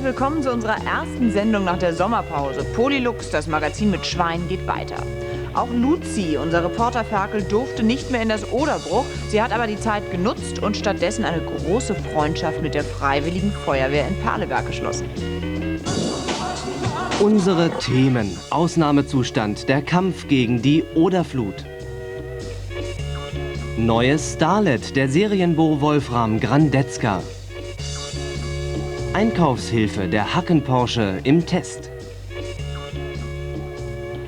willkommen zu unserer ersten Sendung nach der Sommerpause. Polylux, das Magazin mit Schwein, geht weiter. Auch Luzi, unser Reporterferkel, durfte nicht mehr in das Oderbruch. Sie hat aber die Zeit genutzt und stattdessen eine große Freundschaft mit der Freiwilligen Feuerwehr in Perleberg geschlossen. Unsere Themen: Ausnahmezustand, der Kampf gegen die Oderflut. Neues Starlet, der Serienbo Wolfram Grandetzka. Einkaufshilfe, der Hacken-Porsche im Test.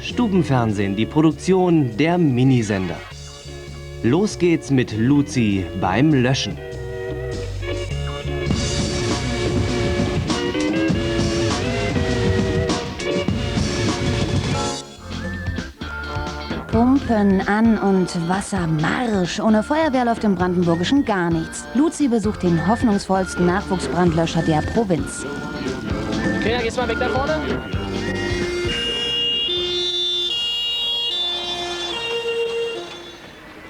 Stubenfernsehen, die Produktion der Minisender. Los geht's mit Luzi beim Löschen. Pumpen an und Wassermarsch. Ohne Feuerwehr läuft im Brandenburgischen gar nichts. Luzi besucht den hoffnungsvollsten Nachwuchsbrandlöscher der Provinz. Okay, dann gehst du mal weg da vorne.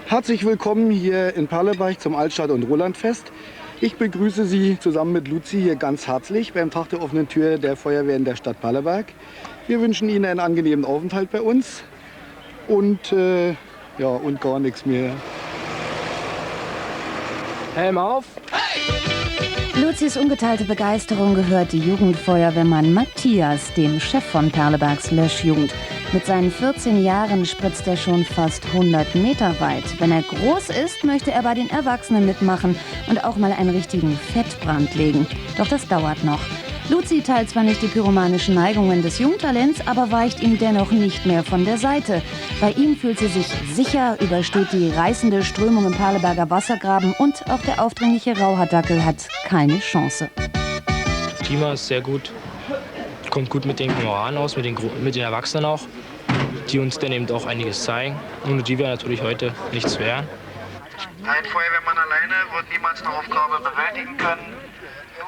Herzlich willkommen hier in Perleberg zum Altstadt- und Rolandfest. Ich begrüße Sie zusammen mit Luzi hier ganz herzlich beim Tag der offenen Tür der Feuerwehr in der Stadt Perleberg. Wir wünschen Ihnen einen angenehmen Aufenthalt bei uns und gar nichts mehr. Helm auf. Luzis ungeteilte Begeisterung gehört Jugendfeuerwehrmann Matthias, dem Chef von Perlebergs Löschjugend. Mit seinen 14 Jahren spritzt er schon fast 100 Meter weit. Wenn er groß ist, möchte er bei den Erwachsenen mitmachen und auch mal einen richtigen Fettbrand legen. Doch das dauert noch. Luzi teilt zwar nicht die pyromanischen Neigungen des Jungtalents, aber weicht ihm dennoch nicht mehr von der Seite. Bei ihm fühlt sie sich sicher, übersteht die reißende Strömung im Perleberger Wassergraben und auch der aufdringliche Rauhardackel hat keine Chance. Klima ist sehr gut, kommt gut mit den Kameraden aus, mit den Erwachsenen auch, die uns dann eben auch einiges zeigen, ohne die wir natürlich heute nichts wären. Ein Feuerwehrmann alleine wird niemals eine Aufgabe bewältigen können.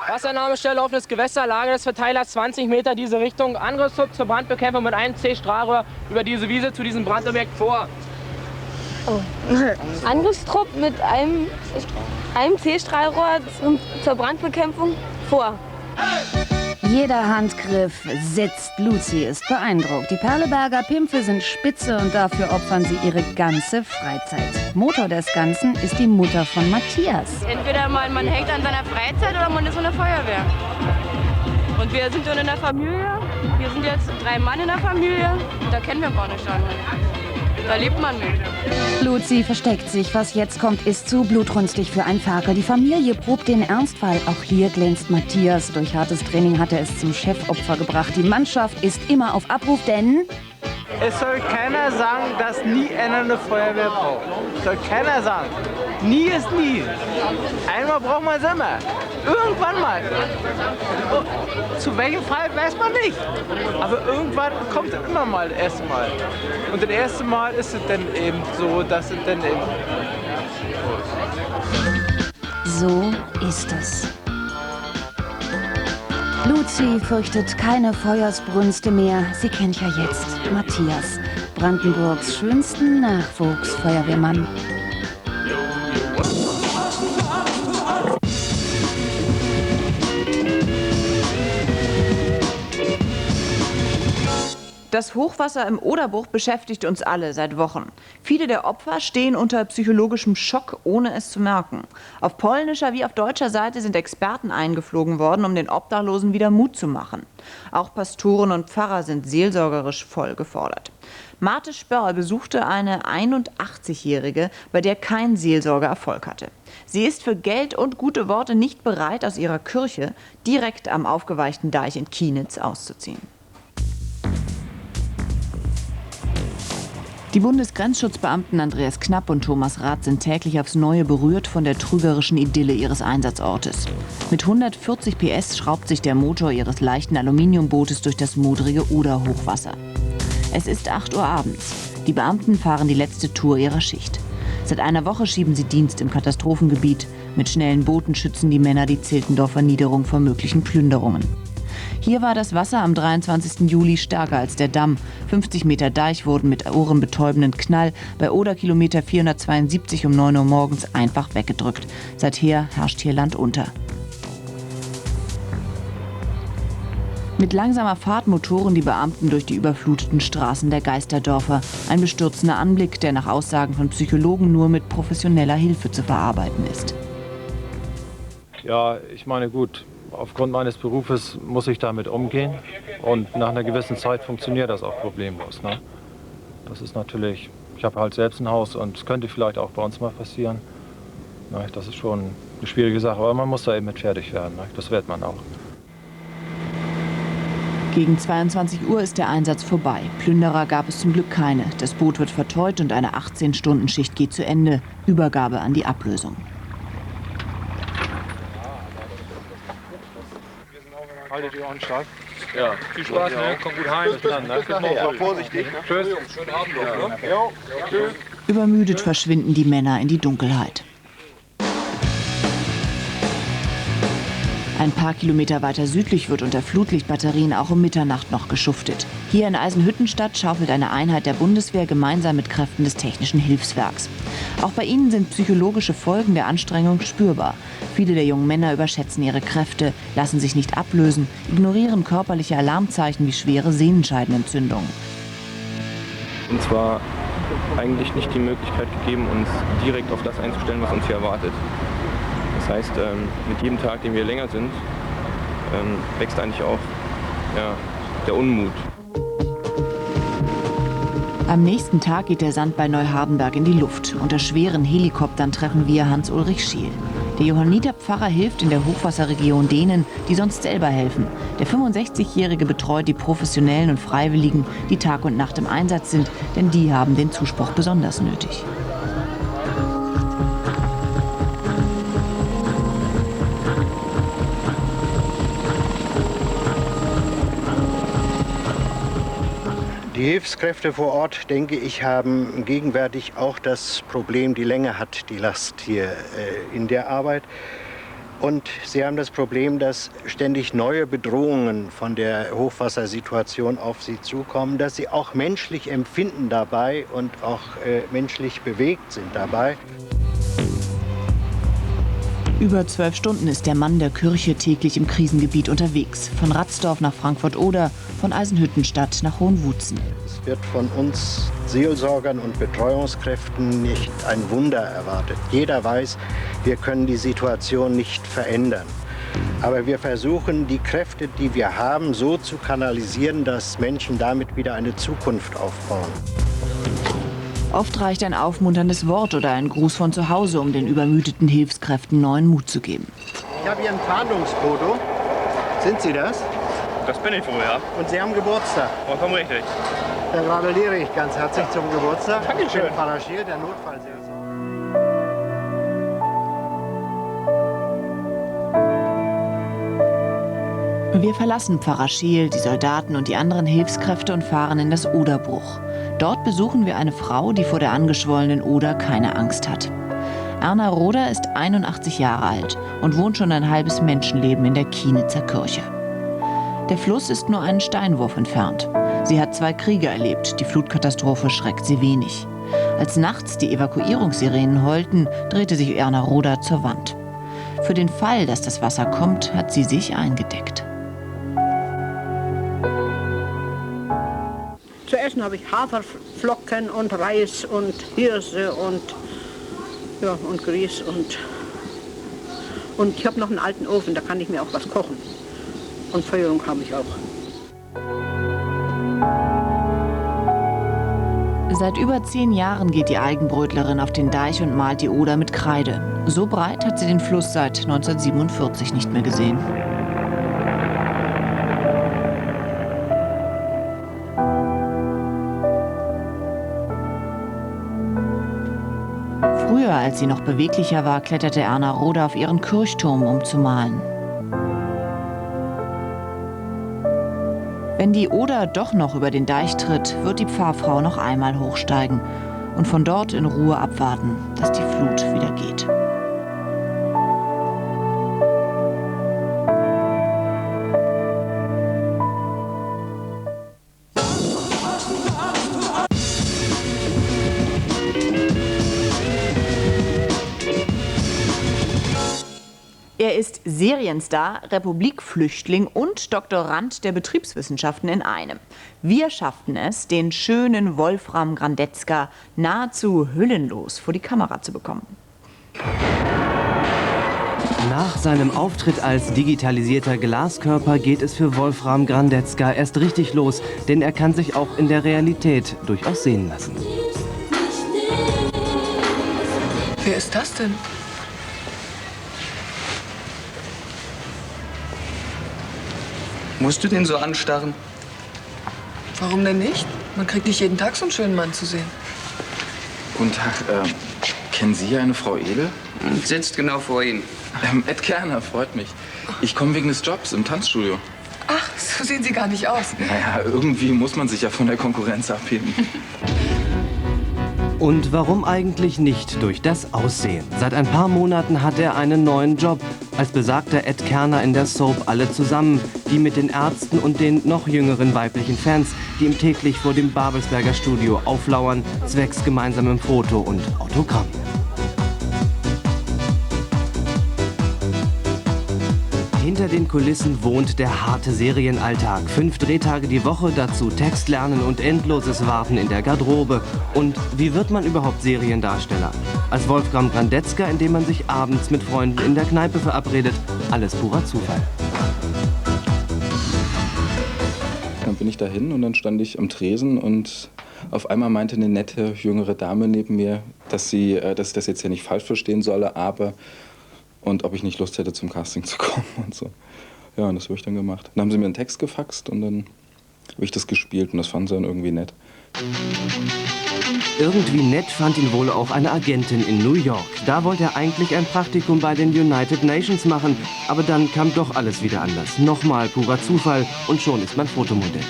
Wassernahmestelle, laufendes Gewässer, Lage des Verteilers 20 Meter diese Richtung. Angriffstrupp zur Brandbekämpfung mit einem C-Strahlrohr über diese Wiese zu diesem Brandobjekt vor. Oh. Angriffstrupp mit einem C-Strahlrohr zur Brandbekämpfung vor. Jeder Handgriff sitzt. Luzi ist beeindruckt. Die Perleberger Pimpfe sind spitze und dafür opfern sie ihre ganze Freizeit. Motor des Ganzen ist die Mutter von Matthias. Entweder man hängt an seiner Freizeit oder man ist in der Feuerwehr. Und wir sind dann in der Familie. Wir sind jetzt 3 Mann in der Familie. Da kennen wir gar nicht an. Da lebt man mit. Luzi versteckt sich. Was jetzt kommt, ist zu blutrünstig für ein Ferkel. Die Familie probt den Ernstfall. Auch hier glänzt Matthias. Durch hartes Training hat er es zum Chefopfer gebracht. Die Mannschaft ist immer auf Abruf, denn es soll keiner sagen, dass nie einer eine Feuerwehr braucht. Soll keiner sagen. Nie ist nie. Einmal braucht man es immer. Irgendwann mal. Zu welchem Fall weiß man nicht. Aber irgendwann kommt es immer mal das erste Mal. Und das erste Mal ist es dann eben so, dass es dann eben... So ist es. Luzi fürchtet keine Feuersbrünste mehr. Sie kennt ja jetzt Matthias, Brandenburgs schönsten Nachwuchsfeuerwehrmann. Das Hochwasser im Oderbruch beschäftigt uns alle seit Wochen. Viele der Opfer stehen unter psychologischem Schock, ohne es zu merken. Auf polnischer wie auf deutscher Seite sind Experten eingeflogen worden, um den Obdachlosen wieder Mut zu machen. Auch Pastoren und Pfarrer sind seelsorgerisch voll gefordert. Marte Spörl besuchte eine 81-Jährige, bei der kein Seelsorger Erfolg hatte. Sie ist für Geld und gute Worte nicht bereit, aus ihrer Kirche direkt am aufgeweichten Deich in Kienitz auszuziehen. Die Bundesgrenzschutzbeamten Andreas Knapp und Thomas Rath sind täglich aufs Neue berührt von der trügerischen Idylle ihres Einsatzortes. Mit 140 PS schraubt sich der Motor ihres leichten Aluminiumbootes durch das modrige Oder-Hochwasser. Es ist 8 Uhr abends. Die Beamten fahren die letzte Tour ihrer Schicht. Seit einer Woche schieben sie Dienst im Katastrophengebiet. Mit schnellen Booten schützen die Männer die Zeltendorfer Niederung vor möglichen Plünderungen. Hier war das Wasser am 23. Juli stärker als der Damm. 50 Meter Deich wurden mit ohrenbetäubenden Knall bei Oder Kilometer 472 um 9 Uhr morgens einfach weggedrückt. Seither herrscht hier Land unter. Mit langsamer Fahrt motoren die Beamten durch die überfluteten Straßen der Geisterdörfer. Ein bestürzender Anblick, der nach Aussagen von Psychologen nur mit professioneller Hilfe zu verarbeiten ist. Ja, ich meine, gut, aufgrund meines Berufes muss ich damit umgehen. Und nach einer gewissen Zeit funktioniert das auch problemlos. Ne? Das ist natürlich, ich habe halt selbst ein Haus und es könnte vielleicht auch bei uns mal passieren. Ne? Das ist schon eine schwierige Sache, aber man muss da eben mit fertig werden. Ne? Das wird man auch. Gegen 22 Uhr ist der Einsatz vorbei. Plünderer gab es zum Glück keine. Das Boot wird verteut und eine 18-Stunden-Schicht geht zu Ende. Übergabe an die Ablösung. Haltet die Ohren steif. Ja, viel Spaß, ne? Kommt gut heim. Bis dann, ne? Bis morgen. Vorsichtig. Ne? Tschüss. Schönen Abend noch, ne? Ja. Tschüss. Übermüdet verschwinden die Männer in die Dunkelheit. Ein paar Kilometer weiter südlich wird unter Flutlichtbatterien auch um Mitternacht noch geschuftet. Hier in Eisenhüttenstadt schaufelt eine Einheit der Bundeswehr gemeinsam mit Kräften des Technischen Hilfswerks. Auch bei ihnen sind psychologische Folgen der Anstrengung spürbar. Viele der jungen Männer überschätzen ihre Kräfte, lassen sich nicht ablösen, ignorieren körperliche Alarmzeichen wie schwere Sehnenscheidenentzündungen. Uns war eigentlich nicht die Möglichkeit gegeben, uns direkt auf das einzustellen, was uns hier erwartet. Das heißt, mit jedem Tag, den wir länger sind, wächst eigentlich auch der Unmut. Am nächsten Tag geht der Sand bei Neuhardenberg in die Luft. Unter schweren Helikoptern treffen wir Hans-Ulrich Schiel. Der Johanniterpfarrer hilft in der Hochwasserregion denen, die sonst selber helfen. Der 65-Jährige betreut die Professionellen und Freiwilligen, die Tag und Nacht im Einsatz sind, denn die haben den Zuspruch besonders nötig. Die Hilfskräfte vor Ort, denke ich, haben gegenwärtig auch das Problem, die Länge hat die Last hier in der Arbeit. Und sie haben das Problem, dass ständig neue Bedrohungen von der Hochwassersituation auf sie zukommen, dass sie auch menschlich empfinden dabei und auch menschlich bewegt sind dabei. Über 12 Stunden ist der Mann der Kirche täglich im Krisengebiet unterwegs. Von Ratzdorf nach Frankfurt-Oder, von Eisenhüttenstadt nach Hohenwutzen. Es wird von uns Seelsorgern und Betreuungskräften nicht ein Wunder erwartet. Jeder weiß, wir können die Situation nicht verändern. Aber wir versuchen, die Kräfte, die wir haben, so zu kanalisieren, dass Menschen damit wieder eine Zukunft aufbauen. Oft reicht ein aufmunterndes Wort oder ein Gruß von zu Hause, um den übermüdeten Hilfskräften neuen Mut zu geben. Ich habe hier ein Fahndungsfoto. Sind Sie das? Das bin ich wohl, ja. Und Sie haben Geburtstag. Vollkommen richtig. Dann gratuliere ich ganz herzlich zum Geburtstag. Dankeschön. Ich bin Pfarrer Schiel, der Notfallseelsorger. Wir verlassen Pfarrer Scheel, die Soldaten und die anderen Hilfskräfte und fahren in das Oderbruch. Dort besuchen wir eine Frau, die vor der angeschwollenen Oder keine Angst hat. Erna Roder ist 81 Jahre alt und wohnt schon ein halbes Menschenleben in der Kienitzer Kirche. Der Fluss ist nur einen Steinwurf entfernt. Sie hat 2 Kriege erlebt, die Flutkatastrophe schreckt sie wenig. Als nachts die Evakuierungssirenen heulten, drehte sich Erna Roder zur Wand. Für den Fall, dass das Wasser kommt, hat sie sich eingedeckt. Zu essen habe ich Haferflocken und Reis und Hirse und Grieß und ich habe noch einen alten Ofen, da kann ich mir auch was kochen. Und Feuerung habe ich auch. Seit über 10 Jahren geht die Eigenbrötlerin auf den Deich und malt die Oder mit Kreide. So breit hat sie den Fluss seit 1947 nicht mehr gesehen. Früher, als sie noch beweglicher war, kletterte Erna Roder auf ihren Kirchturm, um zu malen. Wenn die Oder doch noch über den Deich tritt, wird die Pfarrfrau noch einmal hochsteigen und von dort in Ruhe abwarten, dass die Flut wieder geht. Er ist Serienstar, Republikflüchtling und Doktorand der Betriebswissenschaften in einem. Wir schafften es, den schönen Wolfram Grandetzka nahezu hüllenlos vor die Kamera zu bekommen. Nach seinem Auftritt als digitalisierter Glaskörper geht es für Wolfram Grandetzka erst richtig los, denn er kann sich auch in der Realität durchaus sehen lassen. Wer ist das denn? Musst du den so anstarren? Warum denn nicht? Man kriegt nicht jeden Tag so einen schönen Mann zu sehen. Guten Tag, kennen Sie eine Frau Edel? Sitzt genau vor Ihnen. Ed Kerner, freut mich. Ich komme wegen des Jobs im Tanzstudio. Ach, so sehen Sie gar nicht aus. Naja, irgendwie muss man sich ja von der Konkurrenz abheben. Und warum eigentlich nicht durch das Aussehen? Seit ein paar Monaten hat er einen neuen Job. Als besagter Ed Kerner in der Soap Alle zusammen. Die mit den Ärzten und den noch jüngeren weiblichen Fans, die ihm täglich vor dem Babelsberger Studio auflauern, zwecks gemeinsamem Foto und Autogramm. Hinter den Kulissen wohnt der harte Serienalltag. 5 Drehtage die Woche, dazu Text lernen und endloses Warten in der Garderobe. Und wie wird man überhaupt Seriendarsteller? Als Wolfram Grandetzka, indem man sich abends mit Freunden in der Kneipe verabredet. Alles purer Zufall. Dann bin ich dahin und dann stand ich am Tresen und auf einmal meinte eine nette jüngere Dame neben mir, dass ich das jetzt ja nicht falsch verstehen solle, aber und ob ich nicht Lust hätte, zum Casting zu kommen und so. Ja, und das habe ich dann gemacht. Dann haben sie mir einen Text gefaxt und dann habe ich das gespielt und das fanden sie dann irgendwie nett. Irgendwie nett fand ihn wohl auch eine Agentin in New York. Da wollte er eigentlich ein Praktikum bei den United Nations machen, aber dann kam doch alles wieder anders. Nochmal purer Zufall und schon ist man Fotomodell.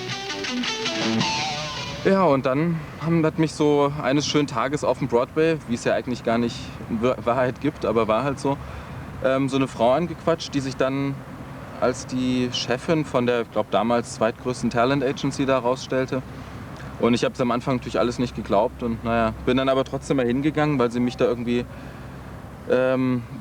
Ja, und dann hat mich so eines schönen Tages auf dem Broadway, wie es ja eigentlich gar nicht in Wahrheit gibt, aber war halt so, so eine Frau angequatscht, die sich dann als die Chefin von der, ich glaube, damals zweitgrößten Talent Agency da rausstellte. Und ich habe es am Anfang natürlich alles nicht geglaubt und naja, bin dann aber trotzdem mal hingegangen, weil sie mich da irgendwie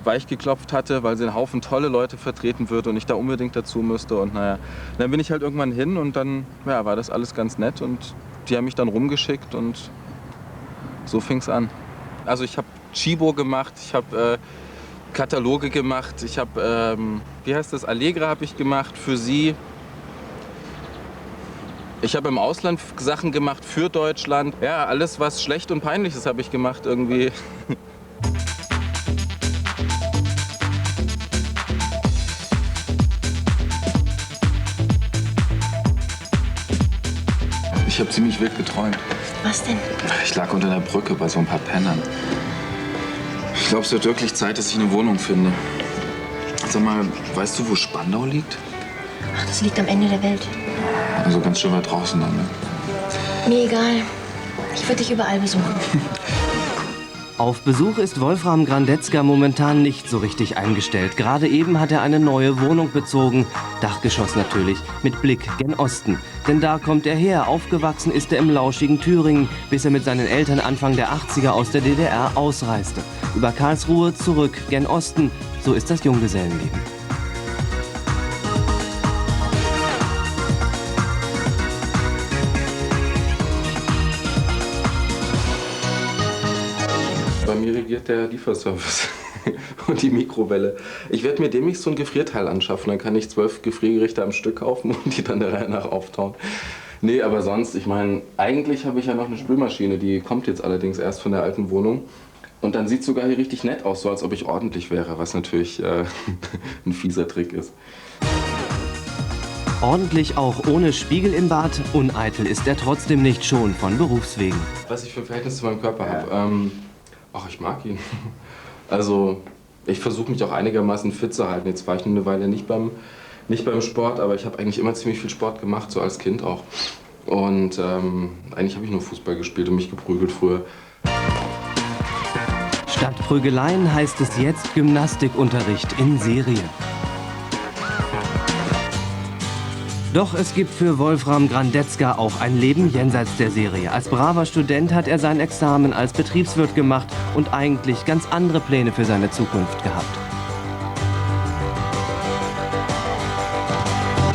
weich geklopft hatte, weil sie einen Haufen tolle Leute vertreten würde und ich da unbedingt dazu müsste. Und naja, dann bin ich halt irgendwann hin und dann ja, war das alles ganz nett und die haben mich dann rumgeschickt und so fing es an. Also ich habe Chibo gemacht, ich habe Kataloge gemacht, ich habe, wie heißt das, Allegra habe ich gemacht für sie. Ich habe im Ausland Sachen gemacht für Deutschland. Ja, alles was schlecht und peinlich ist, habe ich gemacht irgendwie. Ich habe ziemlich wild geträumt. Was denn? Ich lag unter der Brücke bei so ein paar Pennern. Ich glaube, es wird wirklich Zeit, dass ich eine Wohnung finde. Sag mal, weißt du, wo Spandau liegt? Ach, das liegt am Ende der Welt. Also ganz schön weit draußen dann, ne? Mir egal. Ich würde dich überall besuchen. Auf Besuch ist Wolfram Grandetzka momentan nicht so richtig eingestellt. Gerade eben hat er eine neue Wohnung bezogen. Dachgeschoss natürlich, mit Blick gen Osten. Denn da kommt er her. Aufgewachsen ist er im lauschigen Thüringen, bis er mit seinen Eltern Anfang der 80er aus der DDR ausreiste. Über Karlsruhe zurück gen Osten. So ist das Junggesellenleben. Bei mir regiert der Lieferservice und die Mikrowelle. Ich werde mir demnächst so ein Gefrierteil anschaffen. Dann kann ich 12 Gefriergerichte am Stück kaufen und die dann der Reihe nach auftauen. Nee, aber sonst, ich meine, eigentlich habe ich ja noch eine Spülmaschine. Die kommt jetzt allerdings erst von der alten Wohnung. Und dann sieht es sogar hier richtig nett aus, so als ob ich ordentlich wäre, was natürlich ein fieser Trick ist. Ordentlich auch ohne Spiegel im Bad. Uneitel ist er trotzdem nicht, schon von Berufswegen. Was ich für ein Verhältnis zu meinem Körper habe? Ach, ich mag ihn. Also, ich versuche mich auch einigermaßen fit zu halten. Jetzt war ich nur eine Weile nicht beim Sport, aber ich habe eigentlich immer ziemlich viel Sport gemacht, so als Kind auch. Und eigentlich habe ich nur Fußball gespielt und mich geprügelt früher. Statt Prügeleien heißt es jetzt Gymnastikunterricht in Serie. Doch es gibt für Wolfram Grandetzka auch ein Leben jenseits der Serie. Als braver Student hat er sein Examen als Betriebswirt gemacht und eigentlich ganz andere Pläne für seine Zukunft gehabt.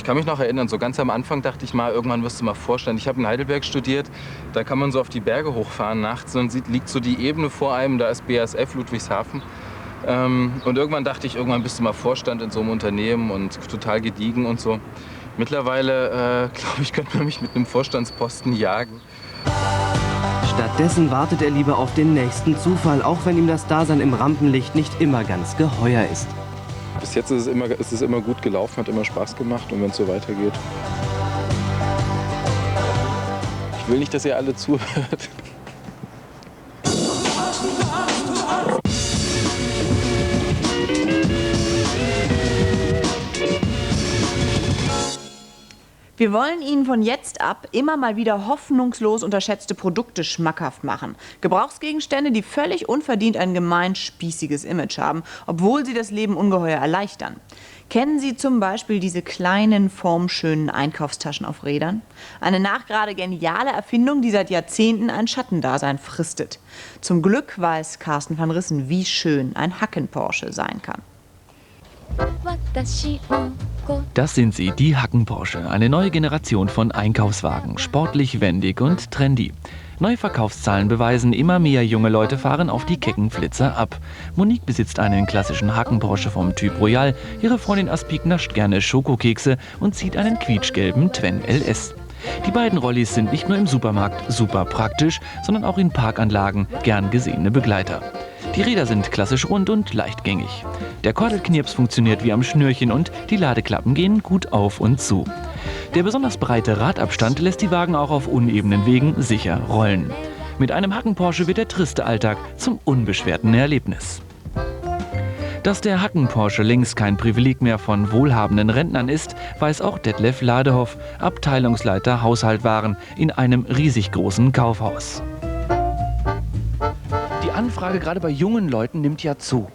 kann mich noch erinnern, so ganz am Anfang dachte ich mal, irgendwann wirst du mal Vorstand. Ich habe in Heidelberg studiert, da kann man so auf die Berge hochfahren nachts und liegt so die Ebene vor einem, da ist BASF Ludwigshafen. Und irgendwann dachte ich, irgendwann bist du mal Vorstand in so einem Unternehmen und total gediegen und so. Mittlerweile, glaube ich, könnte man mich mit einem Vorstandsposten jagen. Stattdessen wartet er lieber auf den nächsten Zufall, auch wenn ihm das Dasein im Rampenlicht nicht immer ganz geheuer ist. Bis jetzt ist es immer gut gelaufen, hat immer Spaß gemacht und wenn es so weitergeht. Ich will nicht, dass ihr alle zuhört. Wir wollen Ihnen von jetzt ab immer mal wieder hoffnungslos unterschätzte Produkte schmackhaft machen. Gebrauchsgegenstände, die völlig unverdient ein gemein spießiges Image haben, obwohl sie das Leben ungeheuer erleichtern. Kennen Sie zum Beispiel diese kleinen, formschönen Einkaufstaschen auf Rädern? Eine nachgerade geniale Erfindung, die seit Jahrzehnten ein Schattendasein fristet. Zum Glück weiß Carsten van Rissen, wie schön ein Hacken-Porsche sein kann. Das sind sie, die Hacken-Porsche, eine neue Generation von Einkaufswagen, sportlich, wendig und trendy. Neue Verkaufszahlen beweisen, immer mehr junge Leute fahren auf die kecken Flitzer ab. Monique besitzt einen klassischen Hacken-Porsche vom Typ Royal, ihre Freundin Aspik nascht gerne Schokokekse und zieht einen quietschgelben Twen LS. Die beiden Rollis sind nicht nur im Supermarkt super praktisch, sondern auch in Parkanlagen gern gesehene Begleiter. Die Räder sind klassisch rund und leichtgängig. Der Kordelknirps funktioniert wie am Schnürchen und die Ladeklappen gehen gut auf und zu. Der besonders breite Radabstand lässt die Wagen auch auf unebenen Wegen sicher rollen. Mit einem Hacken-Porsche wird der triste Alltag zum unbeschwerten Erlebnis. Dass der Hacken-Porsche längst kein Privileg mehr von wohlhabenden Rentnern ist, weiß auch Detlef Ladehoff, Abteilungsleiter Haushaltwaren in einem riesig großen Kaufhaus. Die Anfrage gerade bei jungen Leuten nimmt ja zu.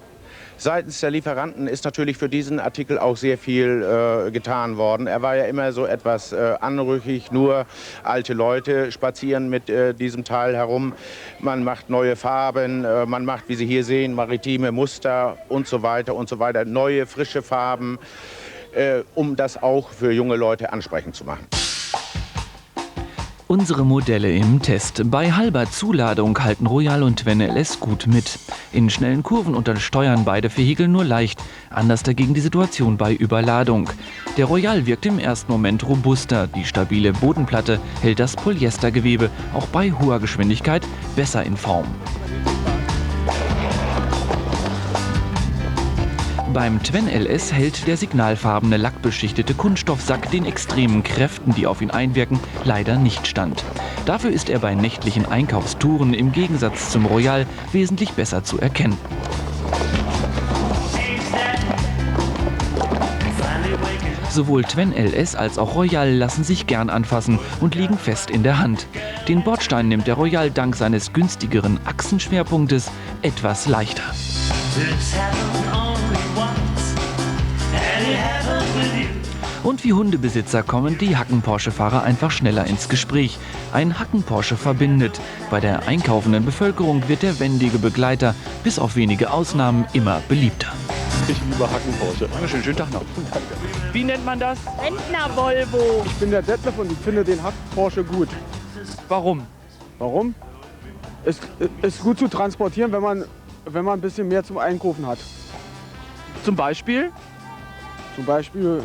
Seitens der Lieferanten ist natürlich für diesen Artikel auch sehr viel getan worden. Er war ja immer so etwas anrüchig, nur alte Leute spazieren mit diesem Teil herum. Man macht neue Farben, man macht, wie Sie hier sehen, maritime Muster und so weiter, neue, frische Farben, um das auch für junge Leute ansprechend zu machen. Unsere Modelle im Test. Bei halber Zuladung halten Royal und Twen LS gut mit. In schnellen Kurven untersteuern beide Vehikel nur leicht. Anders dagegen die Situation bei Überladung. Der Royal wirkt im ersten Moment robuster. Die stabile Bodenplatte hält das Polyestergewebe auch bei hoher Geschwindigkeit besser in Form. Beim Twen LS hält der signalfarbene lackbeschichtete Kunststoffsack den extremen Kräften, die auf ihn einwirken, leider nicht stand. Dafür ist er bei nächtlichen Einkaufstouren im Gegensatz zum Royal wesentlich besser zu erkennen. Sowohl Twen LS als auch Royal lassen sich gern anfassen und liegen fest in der Hand. Den Bordstein nimmt der Royal dank seines günstigeren Achsenschwerpunktes etwas leichter. Und wie Hundebesitzer kommen die Hacken-Porsche-Fahrer einfach schneller ins Gespräch. Ein Hacken-Porsche verbindet. Bei der einkaufenden Bevölkerung wird der wendige Begleiter bis auf wenige Ausnahmen immer beliebter. Ich liebe Hacken-Porsche. Schönen Tag noch. Wie nennt man das? Rentner-Volvo. Ich bin der Detlef und ich finde den Hacken-Porsche gut. Warum? Warum? Es ist gut zu transportieren, wenn man ein bisschen mehr zum Einkaufen hat. Zum Beispiel? Zum Beispiel,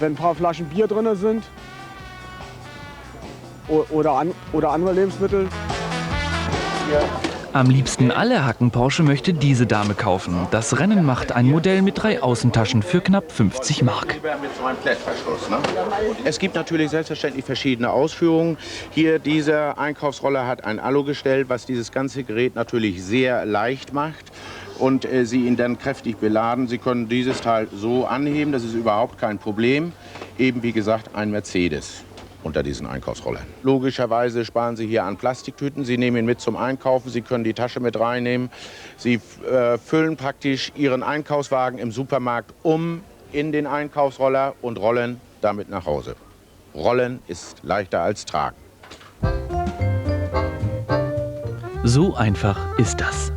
wenn ein paar Flaschen Bier drin sind oder andere Lebensmittel. Ja. Am liebsten alle Hacken-Porsche möchte diese Dame kaufen. Das Rennen macht ein Modell mit 3 Außentaschen für knapp 50 Mark. Es gibt natürlich selbstverständlich verschiedene Ausführungen. Hier, dieser Einkaufsroller hat ein Alugestell, was dieses ganze Gerät natürlich sehr leicht macht. Und Sie ihn dann kräftig beladen. Sie können dieses Teil so anheben, das ist überhaupt kein Problem. Eben wie gesagt ein Mercedes unter diesen Einkaufsrollern. Logischerweise sparen Sie hier an Plastiktüten. Sie nehmen ihn mit zum Einkaufen, Sie können die Tasche mit reinnehmen. Sie füllen praktisch Ihren Einkaufswagen im Supermarkt um in den Einkaufsroller und rollen damit nach Hause. Rollen ist leichter als tragen. So einfach ist das.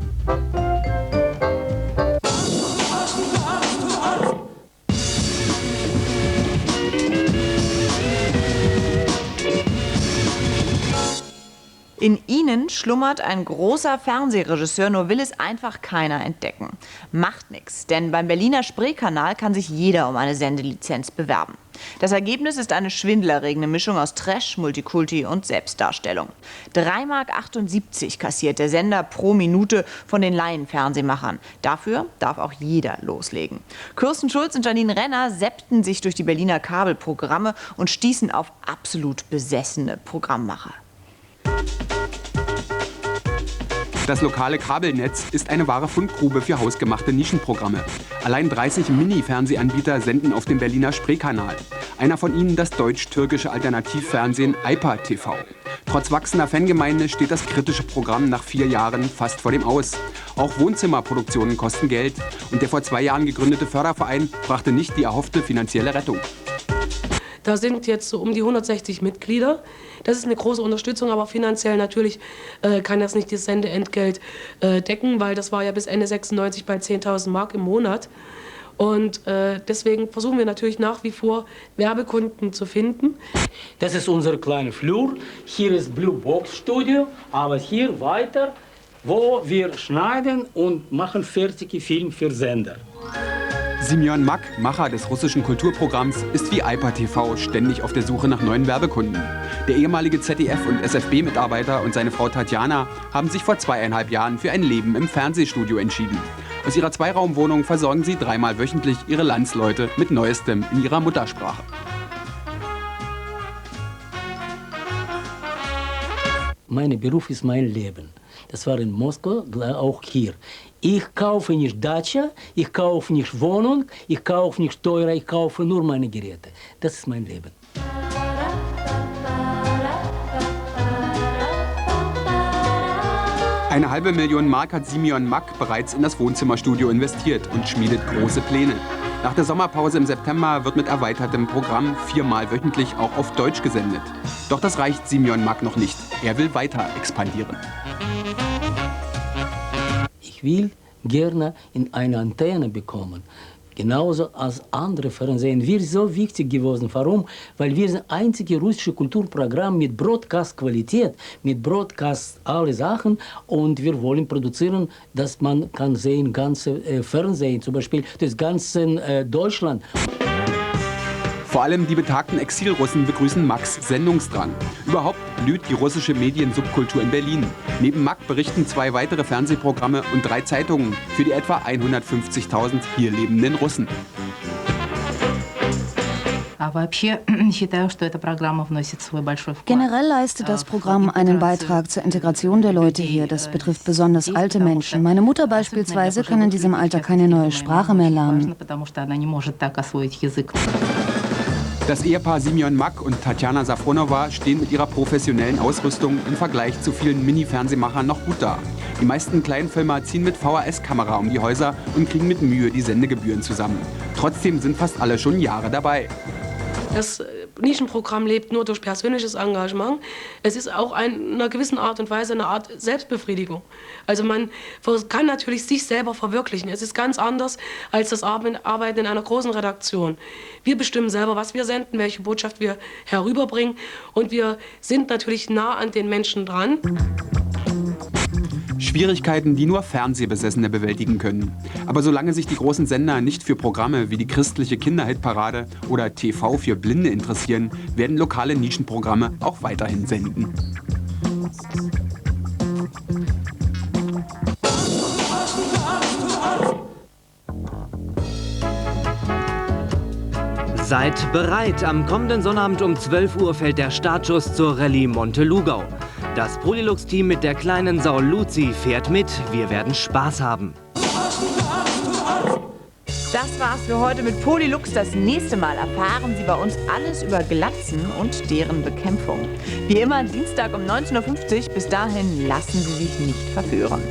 In ihnen schlummert ein großer Fernsehregisseur, nur will es einfach keiner entdecken. Macht nichts, denn beim Berliner Spreekanal kann sich jeder um eine Sendelizenz bewerben. Das Ergebnis ist eine schwindelerregende Mischung aus Trash, Multikulti und Selbstdarstellung. 3,78 Mark kassiert der Sender pro Minute von den Laienfernsehmachern. Dafür darf auch jeder loslegen. Kirsten Schulz und Janine Renner seppten sich durch die Berliner Kabelprogramme und stießen auf absolut besessene Programmmacher. Das lokale Kabelnetz ist eine wahre Fundgrube für hausgemachte Nischenprogramme. Allein 30 Mini-Fernsehanbieter senden auf dem Berliner Spreekanal. Einer von ihnen das deutsch-türkische Alternativfernsehen Aypa TV. Trotz wachsender Fangemeinde steht das kritische Programm nach 4 Jahren fast vor dem Aus. Auch Wohnzimmerproduktionen kosten Geld und der vor 2 Jahren gegründete Förderverein brachte nicht die erhoffte finanzielle Rettung. Da sind jetzt so um die 160 Mitglieder. Das ist eine große Unterstützung, aber finanziell natürlich kann das nicht das Sendeentgelt decken, weil das war ja bis Ende 96 bei 10.000 Mark im Monat. Und deswegen versuchen wir natürlich nach wie vor Werbekunden zu finden. Das ist unser kleiner Flur. Hier ist Blue Box Studio, aber hier weiter, wo wir schneiden und machen fertige Filme für Sender. Simeon Mak, Macher des russischen Kulturprogramms, ist wie Aypa TV ständig auf der Suche nach neuen Werbekunden. Der ehemalige ZDF- und SFB-Mitarbeiter und seine Frau Tatjana haben sich vor 2,5 Jahren für ein Leben im Fernsehstudio entschieden. Aus ihrer Zweiraumwohnung versorgen sie 3-mal wöchentlich ihre Landsleute mit Neuestem in ihrer Muttersprache. Mein Beruf ist mein Leben. Das war in Moskau, auch hier. Ich kaufe nicht Dacia, ich kaufe nicht Wohnung, ich kaufe nicht teurer, ich kaufe nur meine Geräte. Das ist mein Leben. Eine halbe Million Mark hat Simeon Mak bereits in das Wohnzimmerstudio investiert und schmiedet große Pläne. Nach der Sommerpause im September wird mit erweitertem Programm 4-mal wöchentlich auch auf Deutsch gesendet. Doch das reicht Simeon Mak noch nicht. Er will weiter expandieren. Ich will gerne in eine Antenne bekommen. Genauso als andere Fernsehen. Wir sind so wichtig geworden. Warum? Weil wir sind das einzige russische Kulturprogramm mit Broadcast-Qualität, mit Broadcast alle Sachen. Und wir wollen produzieren, dass man kann sehen, ganze Fernsehen, zum Beispiel das ganze Deutschland. Vor allem die betagten Exilrussen begrüßen Maks Sendungsdrang. Überhaupt blüht die russische Mediensubkultur in Berlin. Neben Mak berichten 2 weitere Fernsehprogramme und 3 Zeitungen für die etwa 150.000 hier lebenden Russen. Generell leistet das Programm einen Beitrag zur Integration der Leute hier. Das betrifft besonders alte Menschen. Meine Mutter beispielsweise kann in diesem Alter keine neue Sprache mehr lernen. Das Ehepaar Simeon Mak und Tatjana Safronowa stehen mit ihrer professionellen Ausrüstung im Vergleich zu vielen Mini-Fernsehmachern noch gut da. Die meisten Kleinfilmer ziehen mit VHS-Kamera um die Häuser und kriegen mit Mühe die Sendegebühren zusammen. Trotzdem sind fast alle schon Jahre dabei. Das Nischenprogramm lebt nur durch persönliches Engagement. Es ist auch in einer gewissen Art und Weise eine Art Selbstbefriedigung. Also man kann natürlich sich selber verwirklichen. Es ist ganz anders als das Arbeiten in einer großen Redaktion. Wir bestimmen selber, was wir senden, welche Botschaft wir herüberbringen. Und wir sind natürlich nah an den Menschen dran. Schwierigkeiten, die nur Fernsehbesessene bewältigen können. Aber solange sich die großen Sender nicht für Programme wie die christliche Kinderhitparade oder TV für Blinde interessieren, werden lokale Nischenprogramme auch weiterhin senden. Seid bereit, am kommenden Sonnabend um 12 Uhr fällt der Startschuss zur Rallye Montelugau. Das Polylux-Team mit der kleinen Sau Luzi fährt mit. Wir werden Spaß haben. Das war's für heute mit Polylux. Das nächste Mal erfahren Sie bei uns alles über Glatzen und deren Bekämpfung. Wie immer Dienstag um 19:50 Uhr. Bis dahin lassen Sie sich nicht verführen.